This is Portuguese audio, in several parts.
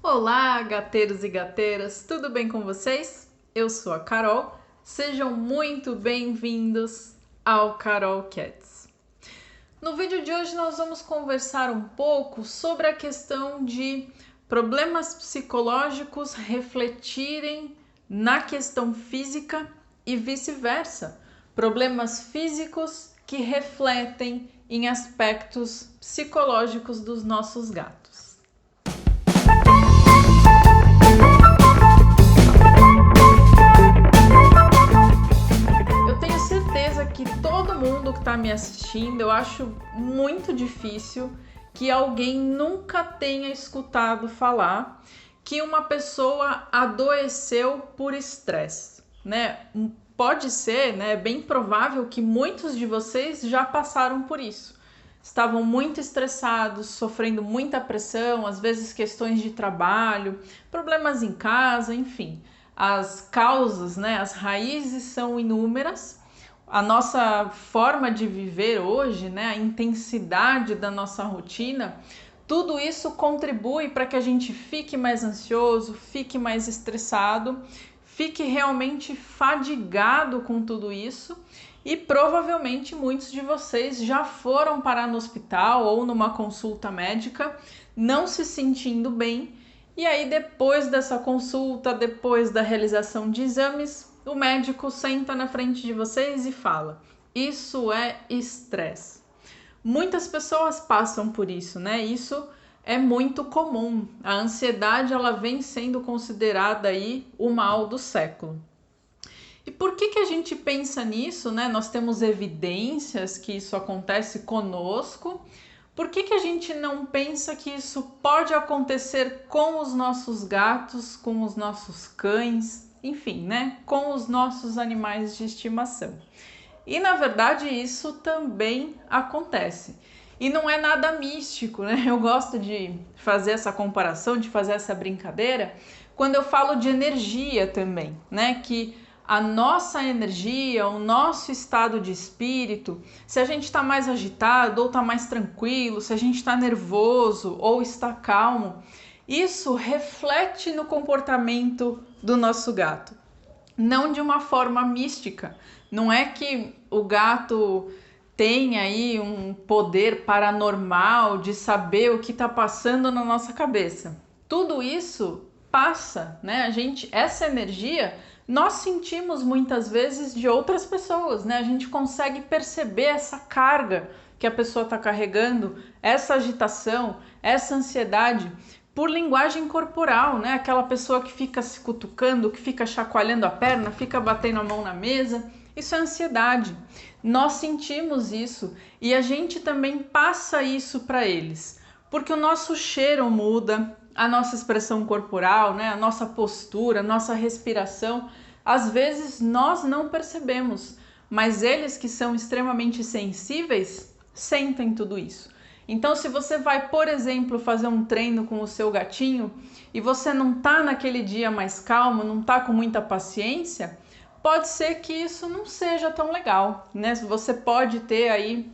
Olá, gateiros e gateiras, tudo bem com vocês? Eu sou a Carol, sejam muito bem-vindos ao Carol Cats. No vídeo de hoje nós vamos conversar um pouco sobre a questão de problemas psicológicos refletirem na questão física e vice-versa, problemas físicos que refletem em aspectos psicológicos dos nossos gatos. Que todo mundo que está me assistindo, eu acho muito difícil que alguém nunca tenha escutado falar que uma pessoa adoeceu por estresse, né? Pode ser, né? É bem provável que muitos de vocês já passaram por isso. Estavam muito estressados, sofrendo muita pressão, às vezes questões de trabalho, problemas em casa, enfim. As causas, né? As raízes são inúmeras. A nossa forma de viver hoje, né, a intensidade da nossa rotina, tudo isso contribui para que a gente fique mais ansioso, fique mais estressado, fique realmente fadigado com tudo isso e provavelmente muitos de vocês já foram parar no hospital ou numa consulta médica não se sentindo bem e aí depois dessa consulta, depois da realização de exames, o médico senta na frente de vocês e fala: isso é estresse. Muitas pessoas passam por isso, né? Isso é muito comum. A ansiedade, ela vem sendo considerada aí o mal do século. E por que a gente pensa nisso, né? Nós temos evidências que isso acontece conosco. Por que a gente não pensa que isso pode acontecer com os nossos gatos, com os nossos cães, enfim, né, com os nossos animais de estimação? E na verdade isso também acontece. E não é nada místico, né? Eu gosto de fazer essa comparação, de fazer essa brincadeira, quando eu falo de energia também, né? Que a nossa energia, o nosso estado de espírito, se a gente está mais agitado ou está mais tranquilo, se a gente está nervoso ou está calmo, isso reflete no comportamento do nosso gato. Não de uma forma mística. Não é que o gato tem aí um poder paranormal de saber o que está passando na nossa cabeça. Tudo isso passa, né? Essa energia nós sentimos muitas vezes de outras pessoas, né? A gente consegue perceber essa carga que a pessoa está carregando, essa agitação, essa ansiedade por linguagem corporal, né? Aquela pessoa que fica se cutucando, que fica chacoalhando a perna, fica batendo a mão na mesa. Isso é ansiedade. Nós sentimos isso e a gente também passa isso para eles, porque o nosso cheiro muda, a nossa expressão corporal, né? A nossa postura, a nossa respiração, às vezes nós não percebemos, mas eles que são extremamente sensíveis sentem tudo isso. Então, se você vai, por exemplo, fazer um treino com o seu gatinho e você não tá naquele dia mais calmo, não tá com muita paciência, pode ser que isso não seja tão legal, né? Você pode ter aí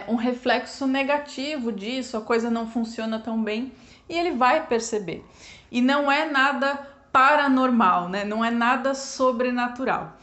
um reflexo negativo disso, a coisa não funciona tão bem e ele vai perceber. E não é nada paranormal, né? Não é nada sobrenatural.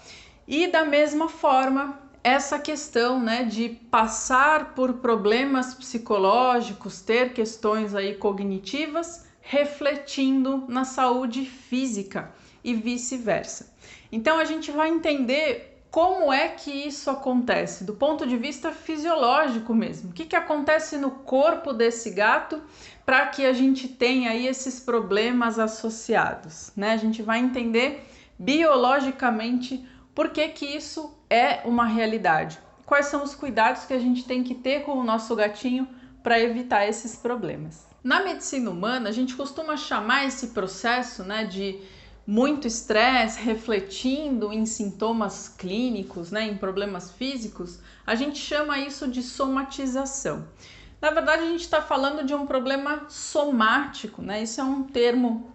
E da mesma forma, essa questão, né, de passar por problemas psicológicos, ter questões aí cognitivas, refletindo na saúde física e vice-versa. Então a gente vai entender como é que isso acontece do ponto de vista fisiológico mesmo. O que acontece no corpo desse gato para que a gente tenha aí esses problemas associados, né? A gente vai entender biologicamente por que isso é uma realidade. Quais são os cuidados que a gente tem que ter com o nosso gatinho para evitar esses problemas? Na medicina humana, a gente costuma chamar esse processo, né, de muito estresse refletindo em sintomas clínicos, né, em problemas físicos, a gente chama isso de somatização. Na verdade, a gente está falando de um problema somático, né? Isso é um termo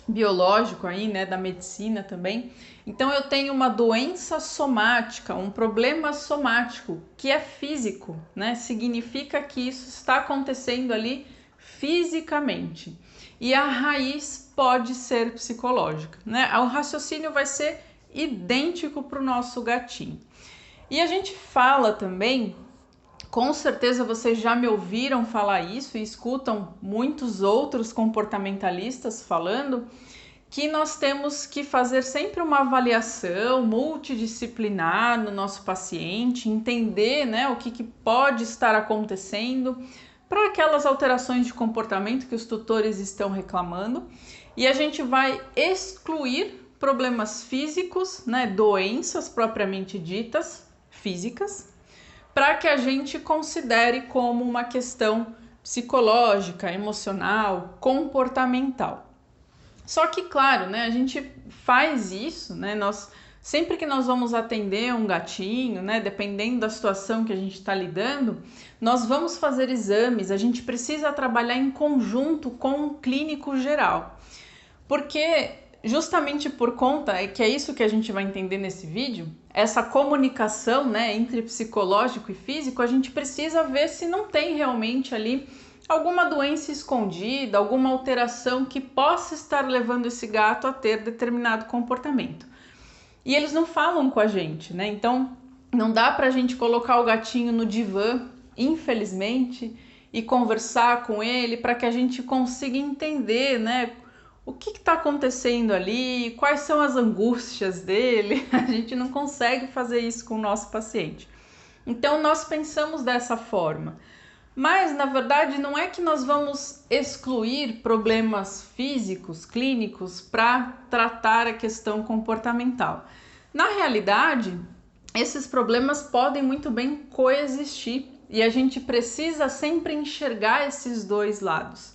biológico aí, né, da medicina também. Então eu tenho uma doença somática, um problema somático que é físico, né? Significa que isso está acontecendo ali fisicamente. e a raiz pode ser psicológica, né? O raciocínio vai ser idêntico para o nosso gatinho. E a gente fala também, com certeza vocês já me ouviram falar isso e escutam muitos outros comportamentalistas falando, que nós temos que fazer sempre uma avaliação multidisciplinar no nosso paciente, entender, né, o que pode estar acontecendo para aquelas alterações de comportamento que os tutores estão reclamando, e a gente vai excluir problemas físicos, né, doenças propriamente ditas, físicas, para que a gente considere como uma questão psicológica, emocional, comportamental. Só que, claro, né, a gente faz isso, né, sempre que nós vamos atender um gatinho, né, dependendo da situação que a gente está lidando, nós vamos fazer exames, a gente precisa trabalhar em conjunto com o clínico geral. Porque, justamente por conta, que é isso que a gente vai entender nesse vídeo, essa comunicação, né, entre psicológico e físico, a gente precisa ver se não tem realmente ali alguma doença escondida, alguma alteração que possa estar levando esse gato a ter determinado comportamento. E eles não falam com a gente, né? Então, não dá pra gente colocar o gatinho no divã, infelizmente, e conversar com ele para que a gente consiga entender, né, o que está acontecendo ali, quais são as angústias dele. A gente não consegue fazer isso com o nosso paciente. Então, nós pensamos dessa forma. Mas, na verdade, não é que nós vamos excluir problemas físicos, clínicos, para tratar a questão comportamental. Na realidade, esses problemas podem muito bem coexistir e a gente precisa sempre enxergar esses dois lados.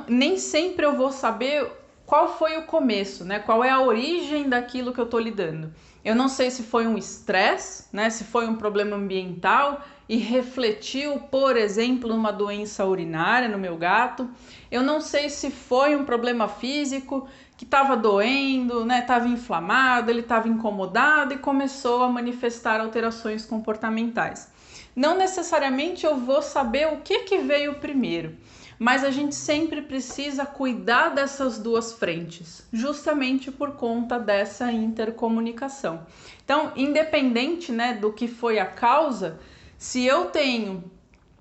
Nem sempre eu vou saber qual foi o começo, né? Qual é a origem daquilo que eu estou lidando. Eu não sei se foi um estresse, né? Se foi um problema ambiental e refletiu, por exemplo, numa doença urinária no meu gato. Eu não sei se foi um problema físico que estava doendo, né? Estava inflamado, ele estava incomodado e começou a manifestar alterações comportamentais. Não necessariamente eu vou saber o que veio primeiro, mas a gente sempre precisa cuidar dessas duas frentes, justamente por conta dessa intercomunicação. Então, independente, né, do que foi a causa, se eu tenho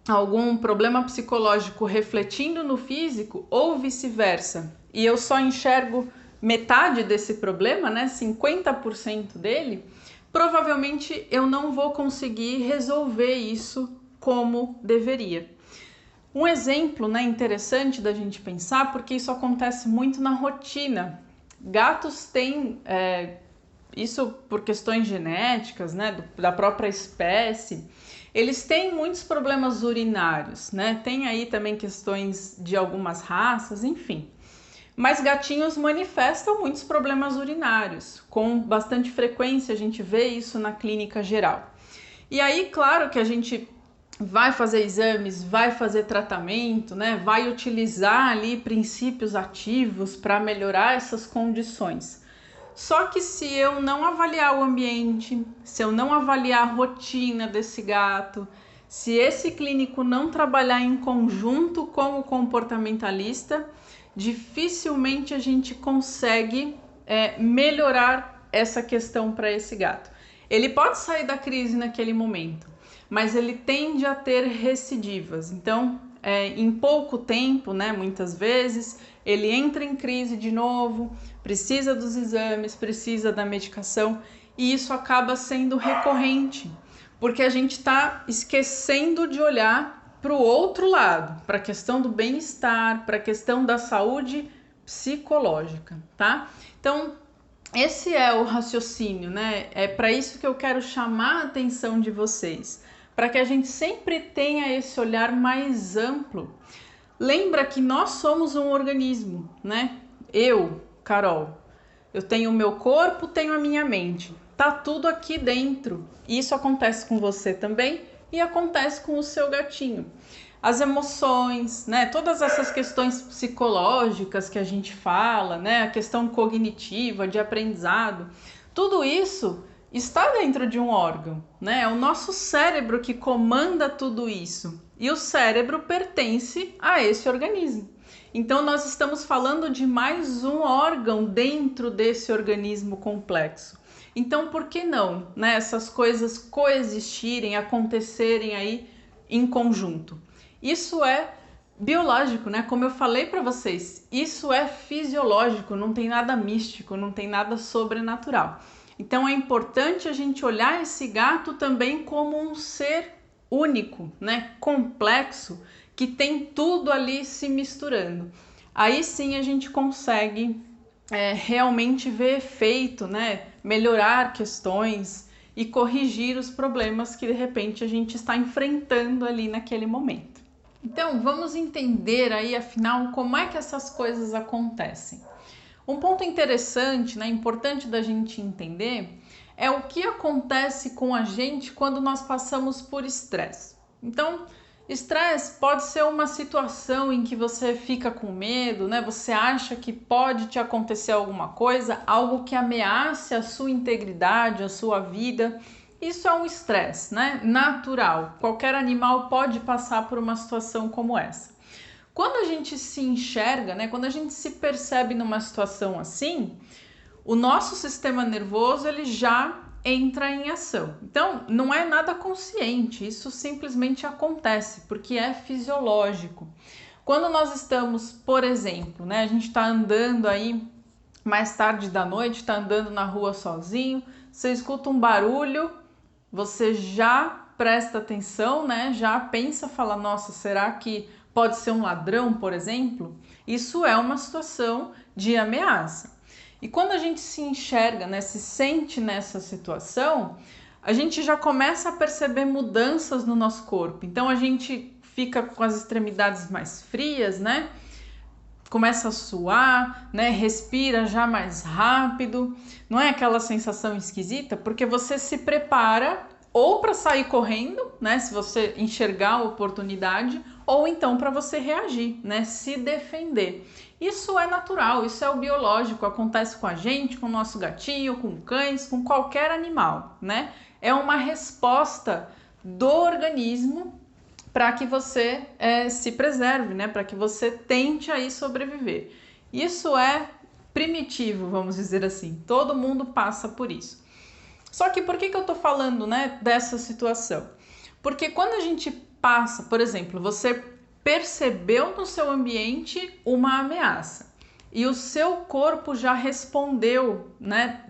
algum problema psicológico refletindo no físico ou vice-versa, e eu só enxergo metade desse problema, né, 50% dele, provavelmente eu não vou conseguir resolver isso como deveria. Um exemplo, né, interessante da gente pensar, porque isso acontece muito na rotina. Gatos têm, isso por questões genéticas, né, da própria espécie, eles têm muitos problemas urinários, né? Tem aí também questões de algumas raças, enfim. Mas gatinhos manifestam muitos problemas urinários, com bastante frequência a gente vê isso na clínica geral. E aí, claro que a gente vai fazer exames, vai fazer tratamento, né? Vai utilizar ali princípios ativos para melhorar essas condições. Só que se eu não avaliar o ambiente, se eu não avaliar a rotina desse gato, se esse clínico não trabalhar em conjunto com o comportamentalista, dificilmente a gente consegue melhorar essa questão para esse gato. Ele pode sair da crise naquele momento, mas ele tende a ter recidivas. Então, em pouco tempo, né, muitas vezes, ele entra em crise de novo, precisa dos exames, precisa da medicação, e isso acaba sendo recorrente, porque a gente está esquecendo de olhar para o outro lado, para a questão do bem-estar, para a questão da saúde psicológica, tá? Então, esse é o raciocínio, né? É para isso que eu quero chamar a atenção de vocês, para que a gente sempre tenha esse olhar mais amplo. Lembra que nós somos um organismo, né? Eu, Carol, eu tenho o meu corpo, tenho a minha mente. Tá tudo aqui dentro. Isso acontece com você também e acontece com o seu gatinho. As emoções, né? Todas essas questões psicológicas que a gente fala, né? A questão cognitiva, de aprendizado, tudo isso está dentro de um órgão, né? É o nosso cérebro que comanda tudo isso. E o cérebro pertence a esse organismo. Então nós estamos falando de mais um órgão dentro desse organismo complexo. Então por que não, né, essas coisas coexistirem, acontecerem aí em conjunto? Isso é biológico, né? Como eu falei para vocês, isso é fisiológico, não tem nada místico, não tem nada sobrenatural. Então é importante a gente olhar esse gato também como um ser único, né? Complexo, que tem tudo ali se misturando. Aí sim a gente consegue realmente ver efeito, né? Melhorar questões e corrigir os problemas que de repente a gente está enfrentando ali naquele momento. Então vamos entender aí afinal como é que essas coisas acontecem. Um ponto interessante, né, importante da gente entender é o que acontece com a gente quando nós passamos por estresse. Então, estresse pode ser uma situação em que você fica com medo, né? Você acha que pode te acontecer alguma coisa, algo que ameace a sua integridade, a sua vida. Isso é um estresse, né? Natural. Qualquer animal pode passar por uma situação como essa. Quando a gente se enxerga, né, quando a gente se percebe numa situação assim, o nosso sistema nervoso ele já entra em ação. Então, não é nada consciente, isso simplesmente acontece, porque é fisiológico. Quando nós estamos, por exemplo, né, a gente está andando aí mais tarde da noite, está andando na rua sozinho, você escuta um barulho, você já presta atenção, né, já pensa, fala, nossa, será que pode ser um ladrão, por exemplo? Isso é uma situação de ameaça. E quando a gente se enxerga, né, se sente nessa situação, a gente já começa a perceber mudanças no nosso corpo. Então a gente fica com as extremidades mais frias, né? Começa a suar, né? Respira já mais rápido. Não é aquela sensação esquisita? Porque você se prepara ou para sair correndo, né? Se você enxergar a oportunidade, ou então para você reagir, né? Se defender. Isso é natural, isso é o biológico, acontece com a gente, com o nosso gatinho, com cães, com qualquer animal, né? É uma resposta do organismo para que você se preserve, né? Para que você tente aí sobreviver. Isso é primitivo, vamos dizer assim. Todo mundo passa por isso. Só que por que eu tô falando, né, dessa situação? Porque quando a gente passa, por exemplo, você percebeu no seu ambiente uma ameaça e o seu corpo já respondeu, né,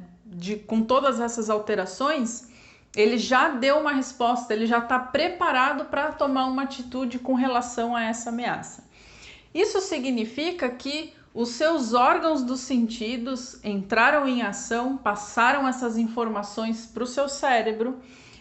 com todas essas alterações, ele já deu uma resposta, ele já está preparado para tomar uma atitude com relação a essa ameaça. Isso significa que os seus órgãos dos sentidos entraram em ação, passaram essas informações para o seu cérebro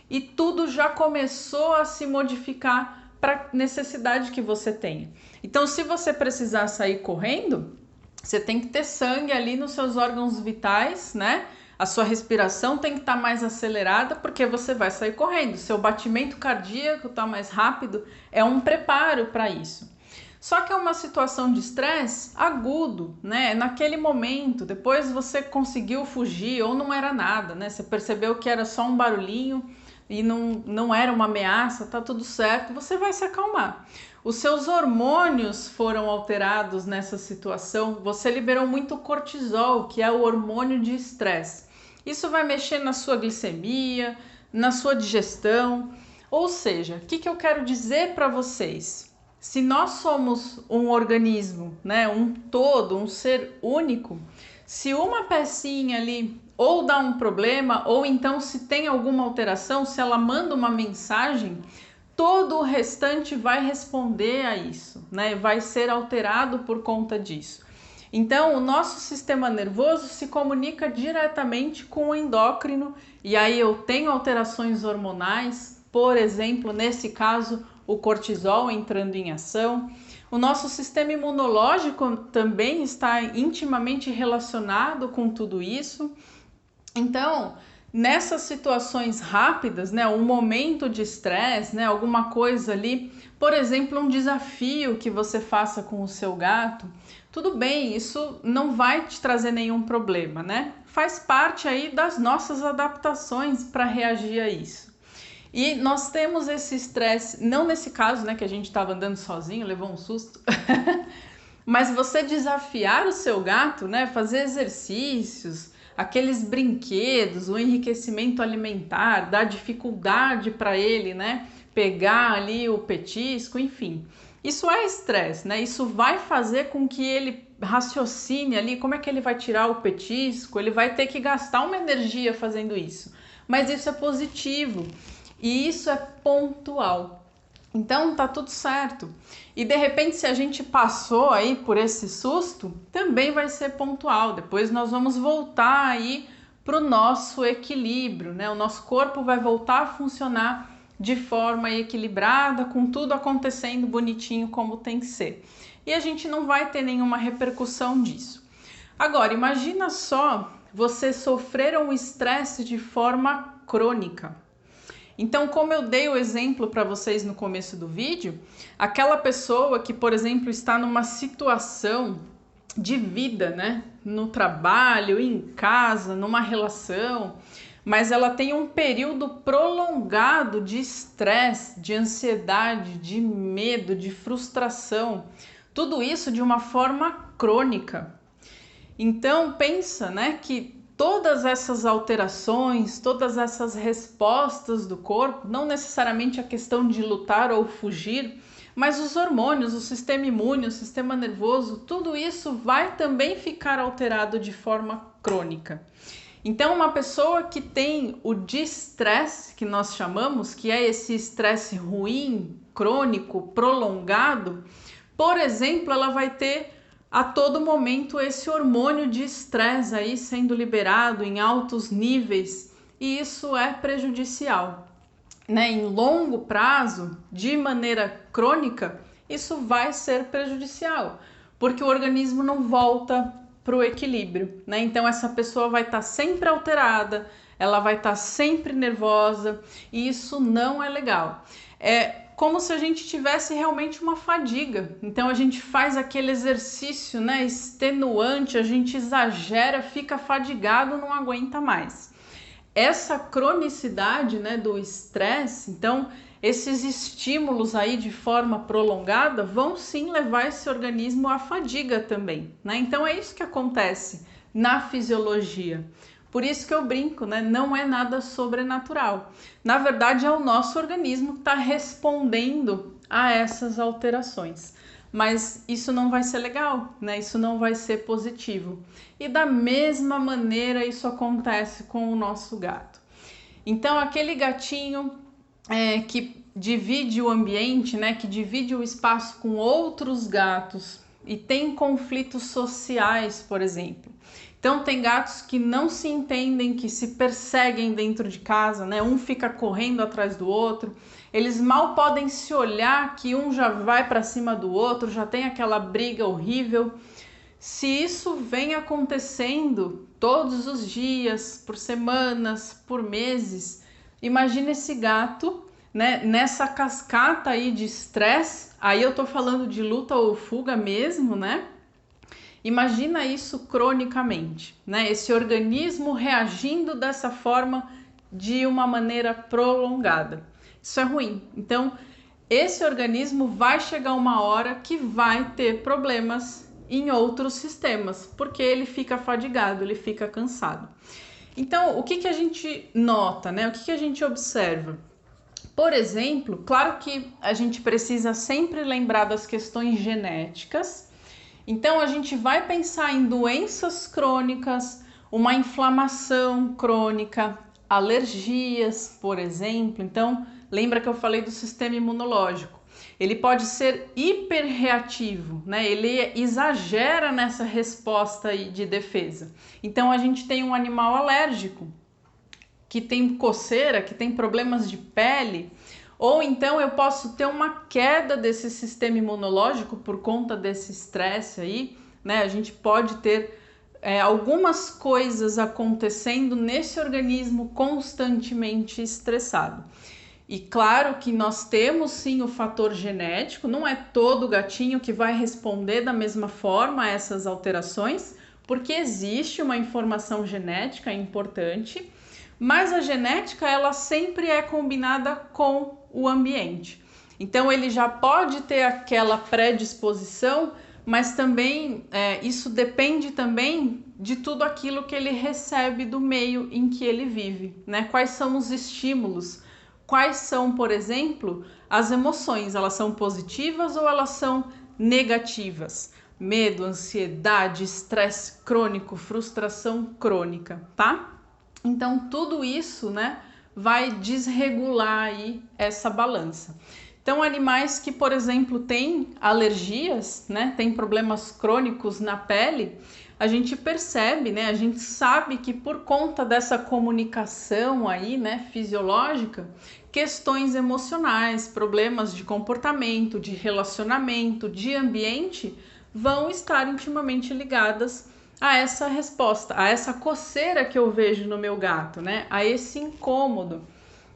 e tudo já começou a se modificar para a necessidade que você tenha. Então, se você precisar sair correndo, você tem que ter sangue ali nos seus órgãos vitais, né? A sua respiração tem que estar mais acelerada porque você vai sair correndo. Seu batimento cardíaco está mais rápido, é um preparo para isso. Só que é uma situação de estresse agudo, né? Naquele momento, depois você conseguiu fugir ou não era nada, né? Você percebeu que era só um barulhinho e não era uma ameaça, tá tudo certo, você vai se acalmar. Os seus hormônios foram alterados nessa situação, você liberou muito cortisol, que é o hormônio de estresse. Isso vai mexer na sua glicemia, na sua digestão. Ou seja, o que eu quero dizer para vocês? Se nós somos um organismo, né, um todo, um ser único, se uma pecinha ali ou dá um problema, ou então se tem alguma alteração, se ela manda uma mensagem, todo o restante vai responder a isso, né? Vai ser alterado por conta disso. Então, o nosso sistema nervoso se comunica diretamente com o endócrino, e aí eu tenho alterações hormonais, por exemplo, nesse caso, o cortisol entrando em ação. O nosso sistema imunológico também está intimamente relacionado com tudo isso. Então, nessas situações rápidas, né, um momento de estresse, né, alguma coisa ali, por exemplo, um desafio que você faça com o seu gato, tudo bem, isso não vai te trazer nenhum problema, né? Faz parte aí das nossas adaptações para reagir a isso. E nós temos esse estresse, não nesse caso, né, que a gente estava andando sozinho, levou um susto, Mas você desafiar o seu gato, né, fazer exercícios, aqueles brinquedos, o enriquecimento alimentar, dar dificuldade para ele, né, pegar ali o petisco, enfim. Isso é estresse, né? Isso vai fazer com que ele raciocine ali como é que ele vai tirar o petisco, ele vai ter que gastar uma energia fazendo isso. Mas isso é positivo e isso é pontual. Então tá tudo certo. E de repente, se a gente passou aí por esse susto, também vai ser pontual. Depois nós vamos voltar aí para o nosso equilíbrio, né? O nosso corpo vai voltar a funcionar de forma equilibrada, com tudo acontecendo bonitinho como tem que ser. E a gente não vai ter nenhuma repercussão disso. Agora, imagina só você sofrer um estresse de forma crônica. Então, como eu dei o exemplo para vocês no começo do vídeo, aquela pessoa que, por exemplo, está numa situação de vida, né? No trabalho, em casa, numa relação, mas ela tem um período prolongado de estresse, de ansiedade, de medo, de frustração, tudo isso de uma forma crônica. Então pensa, né, que todas essas alterações, todas essas respostas do corpo, não necessariamente a questão de lutar ou fugir, mas os hormônios, o sistema imune, o sistema nervoso, tudo isso vai também ficar alterado de forma crônica. Então, uma pessoa que tem o distresse, que nós chamamos, que é esse estresse ruim, crônico, prolongado, por exemplo, ela vai ter a todo momento esse hormônio de estresse aí sendo liberado em altos níveis, e isso é prejudicial, né? Em longo prazo, de maneira crônica, isso vai ser prejudicial, porque o organismo não volta para o equilíbrio, né? Então essa pessoa vai estar sempre alterada, ela vai estar sempre nervosa, e isso não é legal. É como se a gente tivesse realmente uma fadiga. Então a gente faz aquele exercício, né, extenuante, a gente exagera, fica fadigado, não aguenta mais. Essa cronicidade, né, do estresse, então esses estímulos aí de forma prolongada vão sim levar esse organismo à fadiga também, né? Então é isso que acontece na fisiologia. Por isso que eu brinco, né? Não é nada sobrenatural. Na verdade, é o nosso organismo que está respondendo a essas alterações. Mas isso não vai ser legal, né? Isso não vai ser positivo. E da mesma maneira isso acontece com o nosso gato. Então, aquele gatinho que divide o ambiente, né? Que divide o espaço com outros gatos e tem conflitos sociais, por exemplo. Então tem gatos que não se entendem, que se perseguem dentro de casa, né? Um fica correndo atrás do outro. Eles mal podem se olhar que um já vai para cima do outro, já tem aquela briga horrível. Se isso vem acontecendo todos os dias, por semanas, por meses, imagina esse gato, né, nessa cascata aí de estresse. Aí eu tô falando de luta ou fuga mesmo, né? Imagina isso cronicamente, né? Esse organismo reagindo dessa forma de uma maneira prolongada. Isso é ruim. Então, esse organismo vai chegar uma hora que vai ter problemas em outros sistemas, porque ele fica fadigado, ele fica cansado. Então, o que a gente nota, né? O que a gente observa? Por exemplo, claro que a gente precisa sempre lembrar das questões genéticas. Então, a gente vai pensar em doenças crônicas, uma inflamação crônica, alergias, por exemplo. Então, lembra que eu falei do sistema imunológico. Ele pode ser hiperreativo, né? Ele exagera nessa resposta aí de defesa. Então, a gente tem um animal alérgico, que tem coceira, que tem problemas de pele, ou então eu posso ter uma queda desse sistema imunológico por conta desse estresse aí, né? A gente pode ter algumas coisas acontecendo nesse organismo constantemente estressado. E claro que nós temos sim o fator genético, não é todo gatinho que vai responder da mesma forma a essas alterações, porque existe uma informação genética importante, mas a genética ela sempre é combinada com o ambiente. Então ele já pode ter aquela predisposição, mas também isso depende também de tudo aquilo que ele recebe do meio em que ele vive, né? Quais são os estímulos? Quais são, por exemplo, as emoções? Elas são positivas ou elas são negativas? Medo, ansiedade, estresse crônico, frustração crônica, tá? Então, tudo isso, né, vai desregular aí essa balança. Então, animais que, por exemplo, têm alergias, né, têm problemas crônicos na pele, a gente percebe, né, a gente sabe que por conta dessa comunicação aí, né, fisiológica, questões emocionais, problemas de comportamento, de relacionamento, de ambiente, vão estar intimamente ligadas a essa resposta, a essa coceira que eu vejo no meu gato, né, a esse incômodo.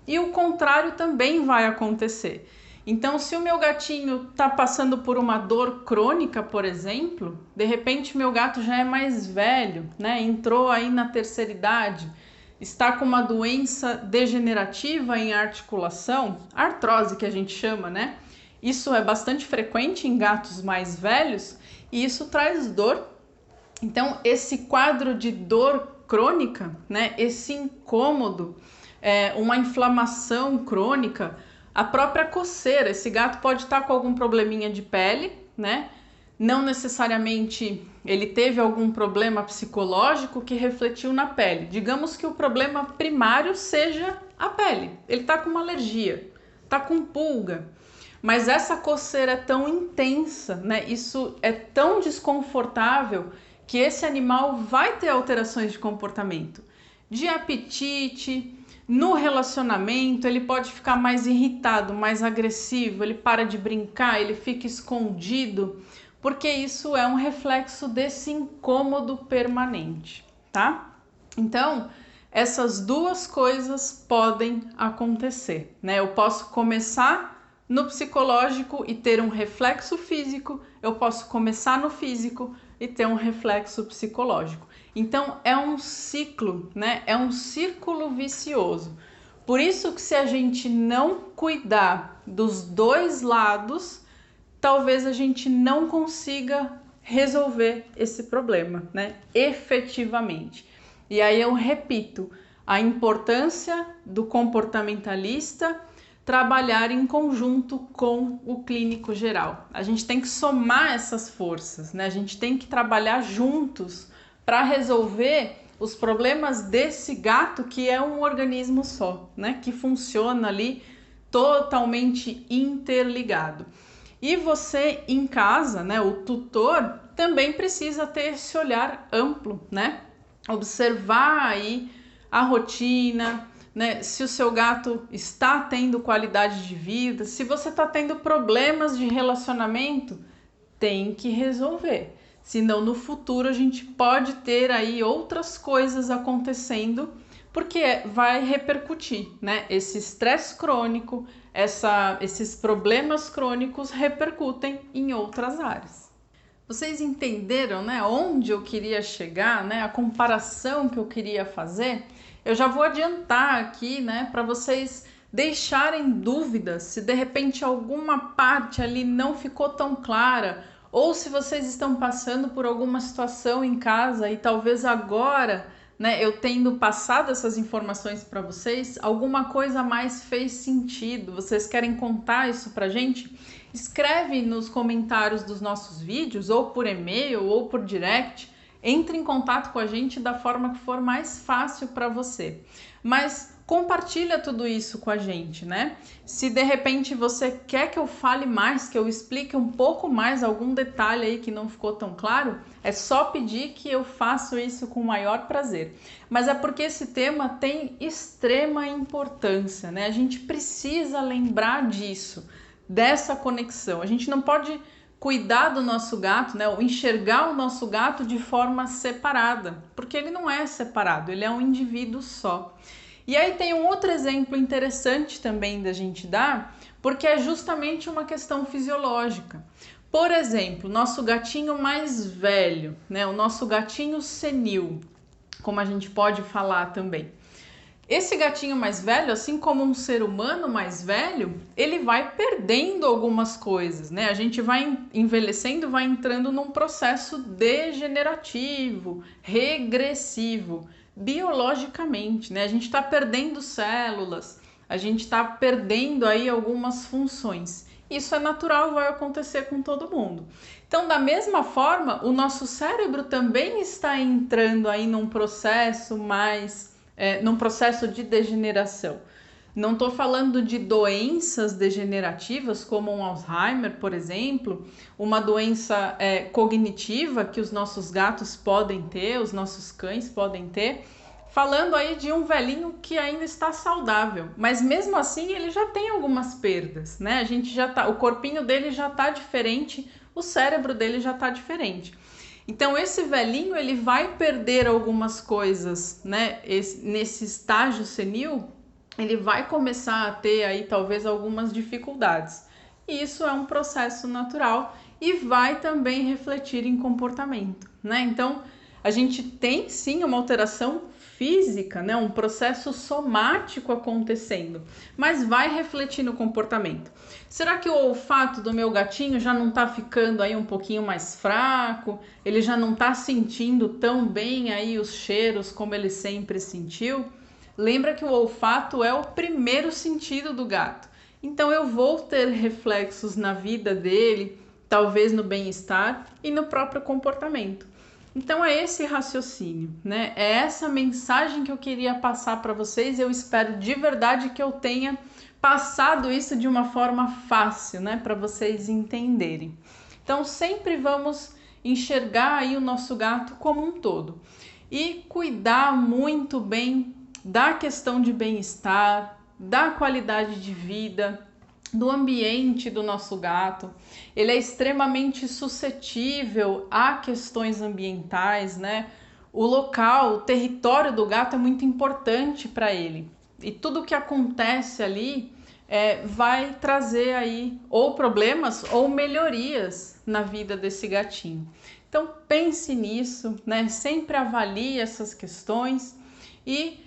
E o contrário também vai acontecer. Então, se o meu gatinho está passando por uma dor crônica, por exemplo, de repente meu gato já é mais velho, né? Entrou aí na terceira idade, está com uma doença degenerativa em articulação, artrose que a gente chama, né? Isso é bastante frequente em gatos mais velhos e isso traz dor. Então, esse quadro de dor crônica, né? Esse incômodo, uma inflamação crônica, a própria coceira, esse gato pode estar com algum probleminha de pele, né? Não necessariamente ele teve algum problema psicológico que refletiu na pele. Digamos que o problema primário seja a pele. Ele está com uma alergia, está com pulga. Mas essa coceira é tão intensa, né? Isso é tão desconfortável que esse animal vai ter alterações de comportamento, de apetite. No relacionamento, ele pode ficar mais irritado, mais agressivo, ele para de brincar, ele fica escondido, porque isso é um reflexo desse incômodo permanente, tá? Então, essas duas coisas podem acontecer, né? Eu posso começar no psicológico e ter um reflexo físico, eu posso começar no físico e ter um reflexo psicológico. Então é um ciclo, né? É um círculo vicioso. Por isso que se a gente não cuidar dos dois lados, talvez a gente não consiga resolver esse problema, né? Efetivamente. E aí eu repito, a importância do comportamentalista trabalhar em conjunto com o clínico geral. A gente tem que somar essas forças, né? A gente tem que trabalhar juntos para resolver os problemas desse gato que é um organismo só, né? Que funciona ali totalmente interligado. E você em casa, né? O tutor também precisa ter esse olhar amplo, né? Observar aí a rotina, né? Se o seu gato está tendo qualidade de vida, se você está tendo problemas de relacionamento, tem que resolver. Senão no futuro a gente pode ter aí outras coisas acontecendo, porque vai repercutir, né? Esse estresse crônico, esses problemas crônicos repercutem em outras áreas. Vocês entenderam, né, onde eu queria chegar, né, a comparação que eu queria fazer? Eu já vou adiantar aqui, né, para vocês deixarem dúvidas se de repente alguma parte ali não ficou tão clara, ou se vocês estão passando por alguma situação em casa e talvez agora, né, eu tendo passado essas informações para vocês, alguma coisa a mais fez sentido. Vocês querem contar isso pra gente? Escreve nos comentários dos nossos vídeos, ou por e-mail, ou por direct. Entre em contato com a gente da forma que for mais fácil para você. Mas compartilha tudo isso com a gente, né? Se de repente você quer que eu fale mais, que eu explique um pouco mais algum detalhe aí que não ficou tão claro, é só pedir que eu faço isso com o maior prazer. Mas é porque esse tema tem extrema importância, né? A gente precisa lembrar disso, dessa conexão. A gente não pode cuidar do nosso gato, né, ou enxergar o nosso gato de forma separada, porque ele não é separado, ele é um indivíduo só. E aí tem um outro exemplo interessante também da gente dar, porque é justamente uma questão fisiológica. Por exemplo, nosso gatinho mais velho, né, o nosso gatinho senil, como a gente pode falar também. Esse gatinho mais velho, assim como um ser humano mais velho, ele vai perdendo algumas coisas, né? A gente vai envelhecendo, vai entrando num processo degenerativo, regressivo, biologicamente, né? A gente está perdendo células, a gente está perdendo aí algumas funções. Isso é natural, vai acontecer com todo mundo. Então, da mesma forma, o nosso cérebro também está entrando aí num processo num processo de degeneração. Não estou falando de doenças degenerativas como um Alzheimer, por exemplo, uma doença cognitiva que os nossos gatos podem ter, os nossos cães podem ter, falando aí de um velhinho que ainda está saudável, mas mesmo assim ele já tem algumas perdas, né? A gente o corpinho dele já está diferente, o cérebro dele já está diferente. Então esse velhinho ele vai perder algumas coisas, né? Nesse estágio senil, ele vai começar a ter aí talvez algumas dificuldades. E isso é um processo natural e vai também refletir em comportamento, né? Então a gente tem sim uma alteração física, né? Um processo somático acontecendo, mas vai refletir no comportamento. Será que o olfato do meu gatinho já não está ficando aí um pouquinho mais fraco? Ele já não está sentindo tão bem aí os cheiros como ele sempre sentiu? Lembra que o olfato é o primeiro sentido do gato. Então eu vou ter reflexos na vida dele, talvez no bem-estar e no próprio comportamento. Então é esse raciocínio, né? É essa mensagem que eu queria passar para vocês. Eu espero de verdade que eu tenha passado isso de uma forma fácil, né? Para vocês entenderem. Então sempre vamos enxergar aí o nosso gato como um todo e cuidar muito bem da questão de bem-estar, da qualidade de vida, do ambiente do nosso gato. Ele é extremamente suscetível a questões ambientais, né? O local, o território do gato é muito importante para ele. E tudo que acontece ali vai trazer aí ou problemas ou melhorias na vida desse gatinho. Então pense nisso, né? Sempre avalie essas questões e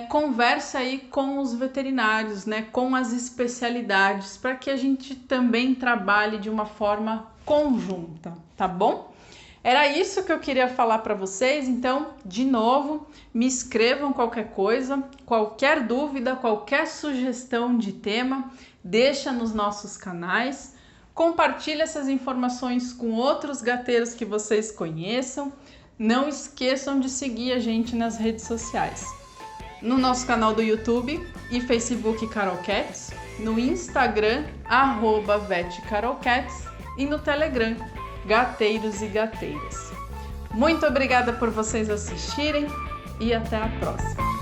conversa aí com os veterinários, né, com as especialidades, para que a gente também trabalhe de uma forma conjunta, tá bom? Era isso que eu queria falar para vocês. Então, de novo, me escrevam qualquer coisa, qualquer dúvida, qualquer sugestão de tema, deixa nos nossos canais, compartilhe essas informações com outros gateiros que vocês conheçam. Não esqueçam de seguir a gente nas redes sociais. No nosso canal do YouTube e Facebook Carol Cats, no Instagram @vetcarolcats e no Telegram Gateiros e Gateiras. Muito obrigada por vocês assistirem e até a próxima!